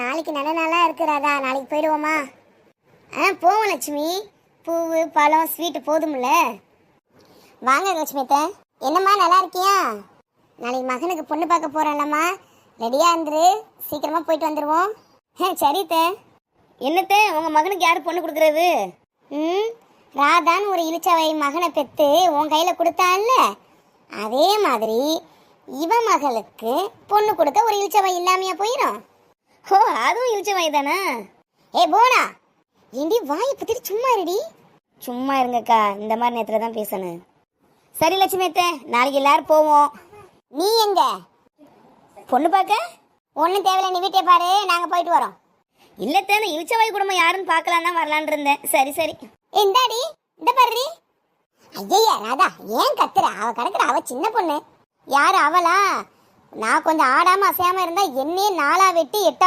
நாளைக்கு நல்ல நாளாக இருக்கிறாதா? நாளைக்கு போயிடுவோமா? போவோம் லட்சுமி. பூவு பழம் ஸ்வீட்டு போதும்ல. வாங்க லட்சுமி அத்தை. என்னம்மா நல்லா இருக்கியா? நாளைக்கு மகனுக்கு பொண்ணு பார்க்க போகிறோம்லம்மா, ரெடியாக இருந்துரு, சீக்கிரமாக போயிட்டு வந்துடுவோம். சரி அத்தை. என்னத்தை உங்கள் மகனுக்கு யார் பொண்ணு கொடுக்குறது? ராதான்னு ஒரு இளிச்சவை மகனை பெற்று உன் கையில் கொடுத்தான்ல, அதே மாதிரி இவன் மகளுக்கு பொண்ணு கொடுக்க ஒரு இளிச்சவை இல்லாமையா போயிடும்? ஓ, அதுவும் இளிச்சவை தானே? போனா ஏண்டி வாயை பத்திட்டு சும்மா இருடி. சும்மா இருங்கக்கா, இந்த மாதிரி நேரத்தில் தான் பேசணும். சரி லட்சுமி அத்தை, நாளைக்கு எல்லாரும் போவோம். நீ எங்க பொண்ணு பார்க்க? ஒன்றும் தேவையில்லை, நீ வீட்டை பாரு, நாங்கள் போயிட்டு வரோம். இல்லத்தே, இந்த இளிச்சவாய் குடும்பம் யாருன்னு பார்க்கலாம் தான் வரலான் இருந்தேன். சரி சரி. இந்தாடி, இந்த பாரு. ஐயா ராதா, ஏன் கத்துற? அவ கிடக்குற, அவ சின்ன பொண்ணு. யாரு அவளா? நான் கொஞ்சம் ஆடாம அசையாம இருந்தா என்னையே 4 வெட்டி 8